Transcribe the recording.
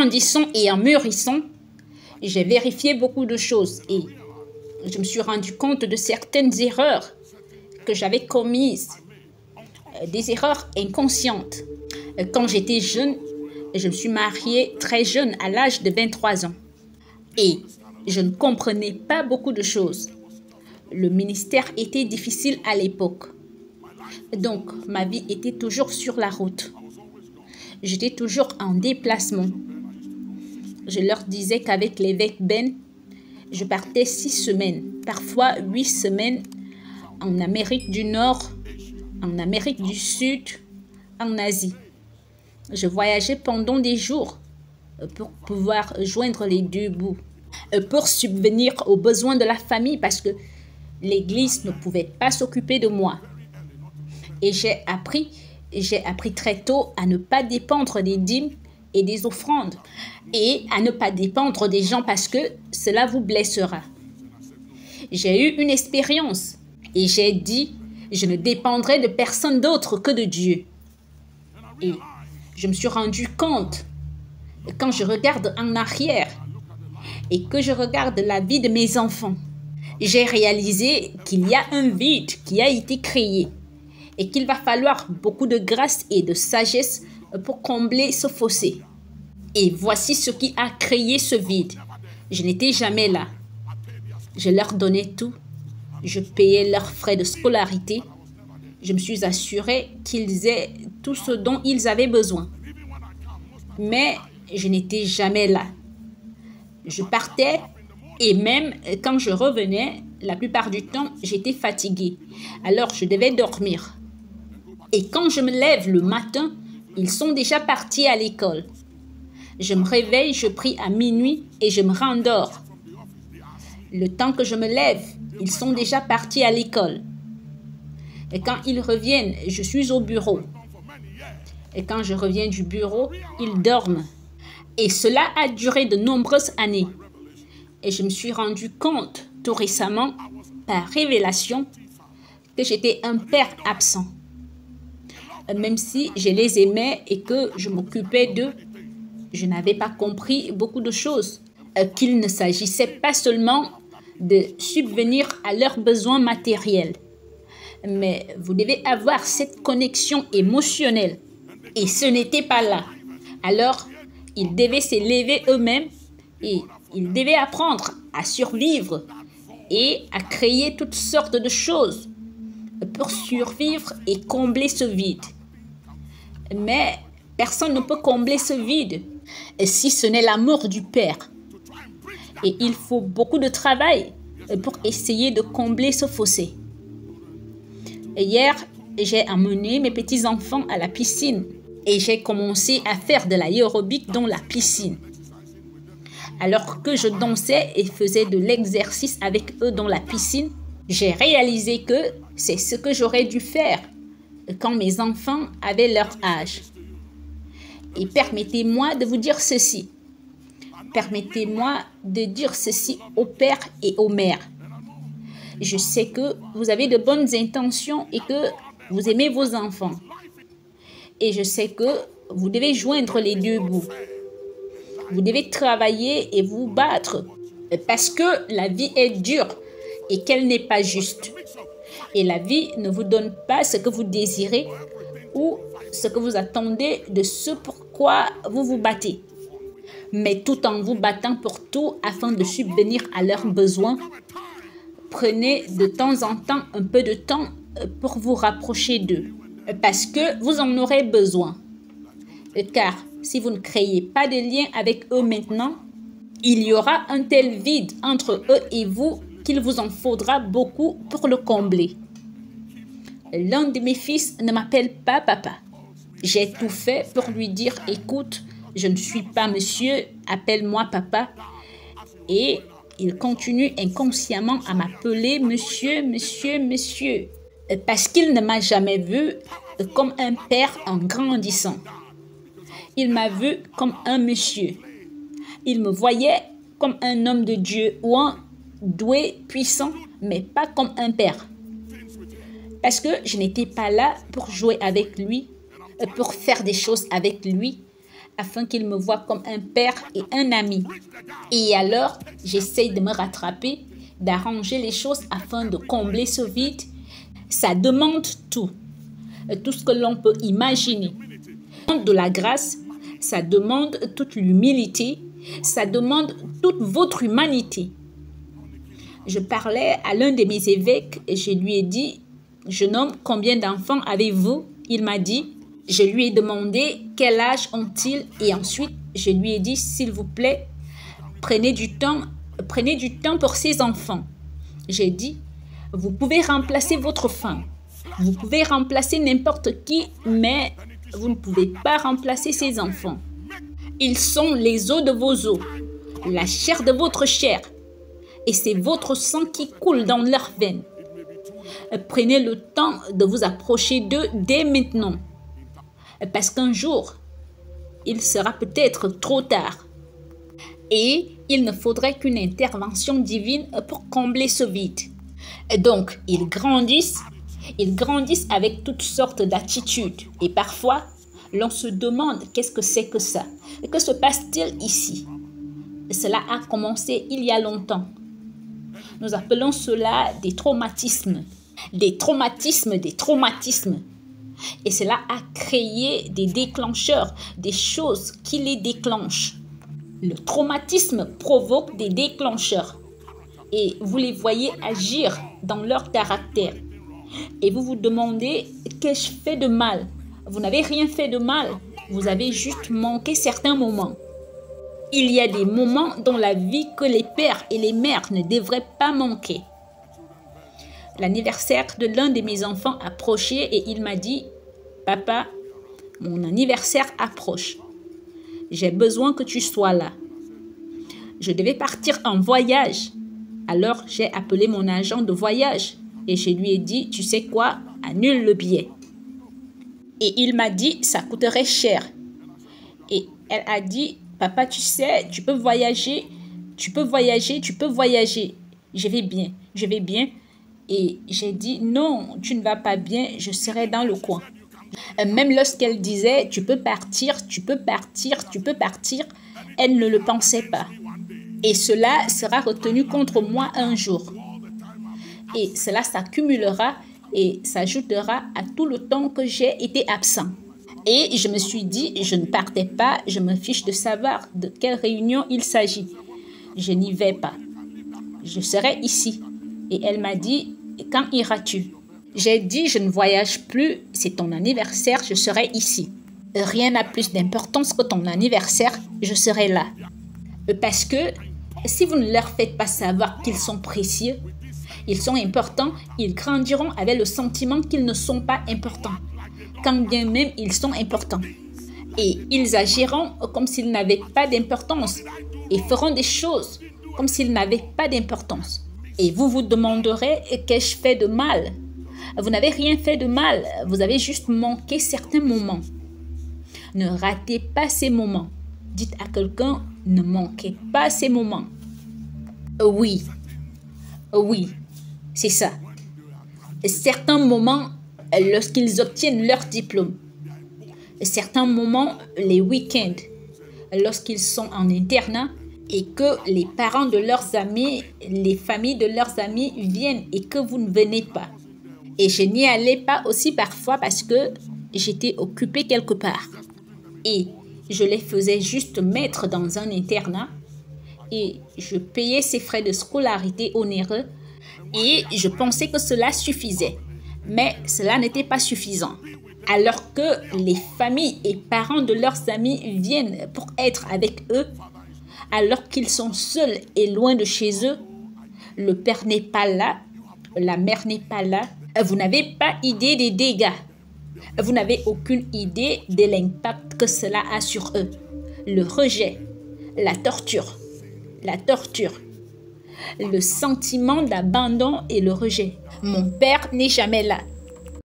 grandissant et en mûrissant, j'ai vérifié beaucoup de choses et je me suis rendu compte de certaines erreurs que j'avais commises, des erreurs inconscientes. Quand j'étais jeune, je me suis mariée très jeune, à l'âge de 23 ans. Et je ne comprenais pas beaucoup de choses. Le ministère était difficile à l'époque. Donc, ma vie était toujours sur la route. J'étais toujours en déplacement. Je leur disais qu'avec l'évêque Ben, je partais 6 semaines, parfois 8 semaines, en Amérique du Nord, en Amérique du Sud, en Asie. Je voyageais pendant des jours pour pouvoir joindre les deux bouts, pour subvenir aux besoins de la famille parce que l'Église ne pouvait pas s'occuper de moi. Et j'ai appris très tôt à ne pas dépendre des dîmes et des offrandes et à ne pas dépendre des gens parce que cela vous blessera. J'ai eu une expérience et j'ai dit, je ne dépendrai de personne d'autre que de Dieu. Et je me suis rendu compte, quand je regarde en arrière et que je regarde la vie de mes enfants, j'ai réalisé qu'il y a un vide qui a été créé et qu'il va falloir beaucoup de grâce et de sagesse pour combler ce fossé. Et voici ce qui a créé ce vide. Je n'étais jamais là. Je leur donnais tout. Je payais leurs frais de scolarité. Je me suis assurée qu'ils aient tout ce dont ils avaient besoin. Mais je n'étais jamais là. Je partais et même quand je revenais, la plupart du temps, j'étais fatiguée. Alors je devais dormir. Et quand je me lève le matin, ils sont déjà partis à l'école. Je me réveille, je prie à minuit et je me rendors. Le temps que je me lève, ils sont déjà partis à l'école. Et quand ils reviennent, je suis au bureau. Et quand je reviens du bureau, ils dorment. Et cela a duré de nombreuses années. Et je me suis rendu compte tout récemment, par révélation, que j'étais un père absent. Même si je les aimais et que je m'occupais d'eux, je n'avais pas compris beaucoup de choses. Qu'il ne s'agissait pas seulement de subvenir à leurs besoins matériels. Mais vous devez avoir cette connexion émotionnelle. Et ce n'était pas là. Alors, ils devaient s'élever eux-mêmes et ils devaient apprendre à survivre et à créer toutes sortes de choses pour survivre et combler ce vide. Mais personne ne peut combler ce vide si ce n'est l'amour du Père. Et il faut beaucoup de travail pour essayer de combler ce fossé. Hier, j'ai amené mes petits-enfants à la piscine et j'ai commencé à faire de l'aérobic dans la piscine. Alors que je dansais et faisais de l'exercice avec eux dans la piscine, j'ai réalisé que c'est ce que j'aurais dû faire quand mes enfants avaient leur âge. Et permettez-moi de vous dire ceci. Permettez-moi de dire ceci aux pères et aux mères. Je sais que vous avez de bonnes intentions et que vous aimez vos enfants. Et je sais que vous devez joindre les deux bouts. Vous devez travailler et vous battre parce que la vie est dure et qu'elle n'est pas juste. Et la vie ne vous donne pas ce que vous désirez ou ce que vous attendez de ce pourquoi vous vous battez. Mais tout en vous battant pour tout afin de subvenir à leurs besoins, prenez de temps en temps un peu de temps pour vous rapprocher d'eux. Parce que vous en aurez besoin. Car si vous ne créez pas de lien avec eux maintenant, il y aura un tel vide entre eux et vous qu'il vous en faudra beaucoup pour le combler. L'un de mes fils ne m'appelle pas papa. J'ai tout fait pour lui dire, écoute, je ne suis pas monsieur, appelle-moi papa. Et il continue inconsciemment à m'appeler monsieur, monsieur, monsieur. Parce qu'il ne m'a jamais vu comme un père en grandissant. Il m'a vu comme un monsieur. Il me voyait comme un homme de Dieu ou un doué, puissant, mais pas comme un père. Parce que je n'étais pas là pour jouer avec lui, pour faire des choses avec lui, afin qu'il me voie comme un père et un ami. Et alors, j'essaye de me rattraper, d'arranger les choses afin de combler ce vide. Ça demande tout ce que l'on peut imaginer. Ça demande de la grâce, ça demande toute l'humilité, ça demande toute votre humanité. Je parlais à l'un de mes évêques et je lui ai dit, « Jeune homme, combien d'enfants avez-vous » Il m'a dit, je lui ai demandé quel âge ont-ils et ensuite je lui ai dit, s'il vous plaît, prenez du temps pour ces enfants. J'ai dit, vous pouvez remplacer votre femme, vous pouvez remplacer n'importe qui, mais vous ne pouvez pas remplacer ces enfants. Ils sont les os de vos os, la chair de votre chair, et c'est votre sang qui coule dans leurs veines. Prenez le temps de vous approcher d'eux dès maintenant, parce qu'un jour, il sera peut-être trop tard. Et il ne faudrait qu'une intervention divine pour combler ce vide. Donc, ils grandissent avec toutes sortes d'attitudes. Et parfois, l'on se demande qu'est-ce que c'est que ça? Que se passe-t-il ici? Cela a commencé il y a longtemps. Nous appelons cela des traumatismes. Des traumatismes. Et cela a créé des déclencheurs, des choses qui les déclenchent. Le traumatisme provoque des déclencheurs. Et vous les voyez agir dans leur caractère. Et vous vous demandez, qu'ai-je fait de mal? Vous n'avez rien fait de mal. Vous avez juste manqué certains moments. Il y a des moments dans la vie que les pères et les mères ne devraient pas manquer. L'anniversaire de l'un de mes enfants approchait et il m'a dit, « Papa, mon anniversaire approche. J'ai besoin que tu sois là. » Je devais partir en voyage. Alors, j'ai appelé mon agent de voyage et je lui ai dit, « Tu sais quoi? Annule le billet. » Et il m'a dit, « Ça coûterait cher. » Et elle a dit, « Papa, tu sais, tu peux voyager. Je vais bien. » Et j'ai dit, « Non, tu ne vas pas bien, je serai dans le coin. » Même lorsqu'elle disait, tu peux partir, elle ne le pensait pas. Et cela sera retenu contre moi un jour. Et cela s'accumulera et s'ajoutera à tout le temps que j'ai été absent. Et je me suis dit, je ne partais pas, je me fiche de savoir de quelle réunion il s'agit. Je n'y vais pas. Je serai ici. Et elle m'a dit, quand iras-tu? J'ai dit, je ne voyage plus, c'est ton anniversaire, je serai ici. Rien n'a plus d'importance que ton anniversaire, je serai là. Parce que si vous ne leur faites pas savoir qu'ils sont précieux, ils sont importants, ils grandiront avec le sentiment qu'ils ne sont pas importants, quand bien même ils sont importants. Et ils agiront comme s'ils n'avaient pas d'importance et feront des choses comme s'ils n'avaient pas d'importance. Et vous vous demanderez, qu'ai-je fait de mal? Vous n'avez rien fait de mal, vous avez juste manqué certains moments. Ne ratez pas ces moments. Dites à quelqu'un, ne manquez pas ces moments. Oui, c'est ça. Certains moments, lorsqu'ils obtiennent leur diplôme. Certains moments, les week-ends, lorsqu'ils sont en internat et que les parents de leurs amis, les familles de leurs amis viennent et que vous ne venez pas. Et je n'y allais pas aussi parfois parce que j'étais occupée quelque part. Et je les faisais juste mettre dans un internat et je payais ces frais de scolarité onéreux et je pensais que cela suffisait. Mais cela n'était pas suffisant. Alors que les familles et parents de leurs amis viennent pour être avec eux, alors qu'ils sont seuls et loin de chez eux, le père n'est pas là, la mère n'est pas là, vous n'avez pas idée des dégâts. Vous n'avez aucune idée de l'impact que cela a sur eux. Le rejet, la torture, le sentiment d'abandon et le rejet. Mon père n'est jamais là.